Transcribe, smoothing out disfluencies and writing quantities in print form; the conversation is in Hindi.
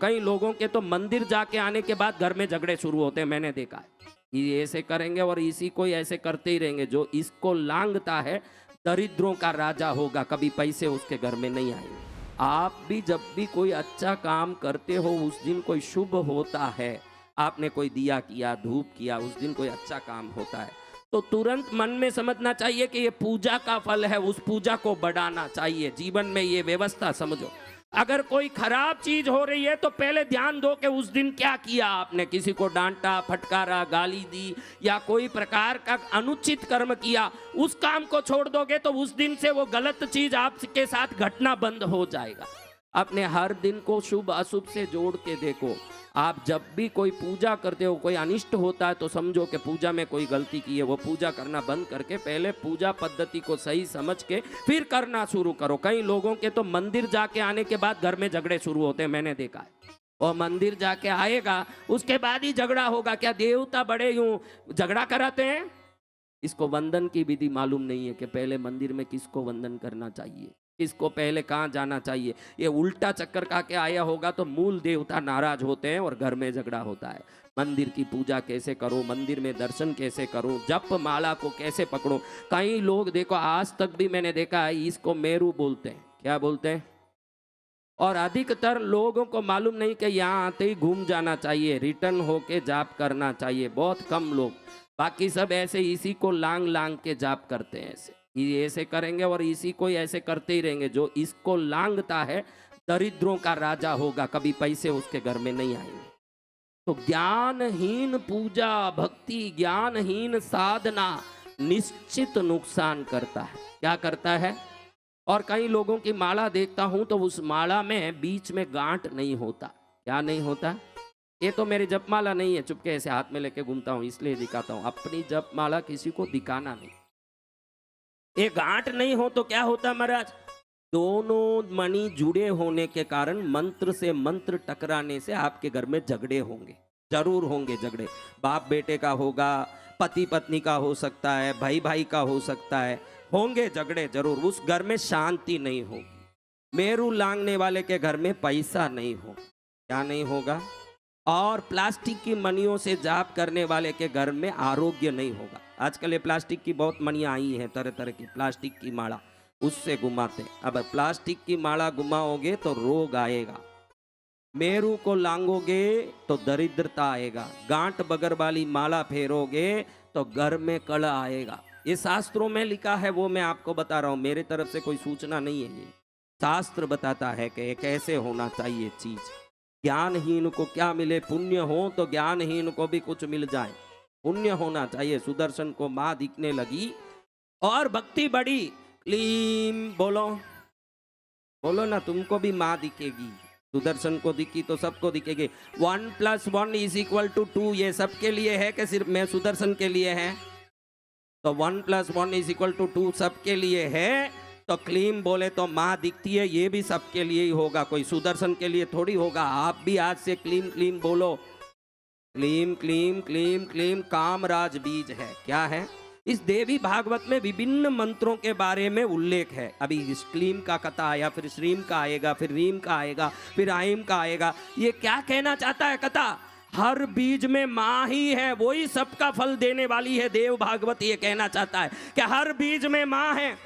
कई लोगों के तो मंदिर जाके आने के बाद घर में झगड़े शुरू होते हैं, मैंने देखा है। ये ऐसे करेंगे और इसी को ऐसे करते ही रहेंगे। जो इसको लांघता है दरिद्रों का राजा होगा, कभी पैसे उसके घर में नहीं आएंगे। आप भी जब भी कोई अच्छा काम करते हो, उस दिन कोई शुभ होता है, आपने कोई दिया किया, धूप किया, उस दिन कोई अच्छा काम होता है, तो तुरंत मन में समझना चाहिए कि ये पूजा का फल है, उस पूजा को बढ़ाना चाहिए। जीवन में ये व्यवस्था समझो। अगर कोई खराब चीज हो रही है तो पहले ध्यान दो कि उस दिन क्या किया आपने। किसी को डांटा, फटकारा, गाली दी या कोई प्रकार का अनुचित कर्म किया, उस काम को छोड़ दोगे तो उस दिन से वो गलत चीज आपके साथ घटना बंद हो जाएगा। अपने हर दिन को शुभ अशुभ से जोड़ के देखो। आप जब भी कोई पूजा करते हो, कोई अनिष्ट होता है तो समझो कि पूजा में कोई गलती की है। वो पूजा करना बंद करके पहले पूजा पद्धति को सही समझ के फिर करना शुरू करो। कई लोगों के तो मंदिर जाके आने के बाद घर में झगड़े शुरू होते हैं, मैंने देखा है। और मंदिर जाके आएगा उसके बाद ही झगड़ा होगा। क्या देवता बड़े यूं झगड़ा कराते हैं? इसको वंदन की विधि मालूम नहीं है कि पहले मंदिर में किसको वंदन करना चाहिए, किसको पहले कहाँ जाना चाहिए। ये उल्टा चक्कर खा के आया होगा तो मूल देवता नाराज होते हैं और घर में झगड़ा होता है। मंदिर की पूजा कैसे करो, मंदिर में दर्शन कैसे करो, जप माला को कैसे पकड़ो। कई लोग देखो, आज तक भी मैंने देखा है, इसको मेरू बोलते हैं। क्या बोलते हैं? और अधिकतर लोगों को मालूम नहीं कि यहाँ आते ही घूम जाना चाहिए, रिटर्न होके जाप करना चाहिए। बहुत कम लोग, बाकी सब ऐसे इसी को लांग लांग के जाप करते हैं। ये ऐसे करेंगे और इसी को ऐसे करते ही रहेंगे। जो इसको लांघता है दरिद्रों का राजा होगा, कभी पैसे उसके घर में नहीं आएंगे। तो ज्ञानहीन पूजा, भक्ति, ज्ञानहीन साधना निश्चित नुकसान करता है। क्या करता है? और कई लोगों की माला देखता हूं तो उस माला में बीच में गांठ नहीं होता। क्या नहीं होता? ये तो मेरी जपमाला नहीं है, चुपके ऐसे हाथ में लेके घूमता हूं इसलिए दिखाता हूं। अपनी जपमाला किसी को दिखाना नहीं। ये गांठ नहीं हो तो क्या होता महाराज? दोनों मणि जुड़े होने के कारण मंत्र से मंत्र टकराने से आपके घर में झगड़े होंगे, जरूर होंगे झगड़े। बाप बेटे का होगा, पति पत्नी का हो सकता है, भाई भाई का हो सकता है, होंगे झगड़े जरूर। उस घर में शांति नहीं होगी। मेरू लांघने वाले के घर में पैसा नहीं होगा। क्या नहीं होगा? और प्लास्टिक की मणियों से जाप करने वाले के घर में आरोग्य नहीं होगा। आजकल ये प्लास्टिक की बहुत मणियाँ आई हैं, तरह तरह की प्लास्टिक की माला, उससे घुमाते। अब प्लास्टिक की माला घुमाओगे तो रोग आएगा, मेरू को लांगोगे तो दरिद्रता आएगा, गांठ बगर वाली माला फेरोगे तो घर में कलह आएगा। ये शास्त्रों में लिखा है, वो मैं आपको बता रहा हूँ। मेरे तरफ से कोई सूचना नहीं है, ये शास्त्र बताता है कि कैसे होना चाहिए चीज। ज्ञानहीन को क्या मिले? पुण्य हो तो ज्ञानहीन को भी कुछ मिल जाए। पुण्य होना चाहिए। सुदर्शन को माँ दिखने लगी और भक्ति बढ़ी। क्लीम बोलो, बोलो ना, तुमको भी माँ दिखेगी। सुदर्शन को दिखी तो सबको दिखेगी। 1 + 1 = 2 ये सबके लिए है कि सिर्फ मैं सुदर्शन के लिए है? तो 1 + 1 = 2 सबके लिए है। तो क्लीम बोले तो माँ दिखती है, ये भी सबके लिए ही होगा, कोई सुदर्शन के लिए थोड़ी होगा। आप भी आज से क्लीम क्लीम बोलो। क्लीम क्लीम क्लीम क्लीम कामराज बीज है। क्या है? इस देवी भागवत में विभिन्न मंत्रों के बारे में उल्लेख है। अभी इस क्लीम का कथा आया, फिर श्रीम का आएगा, फिर रीम का आएगा, फिर आइम का आएगा। ये क्या कहना चाहता है कथा? हर बीज में माँ ही है, वही सबका फल देने वाली है। देव भागवत ये कहना चाहता है कि हर बीज में माँ है।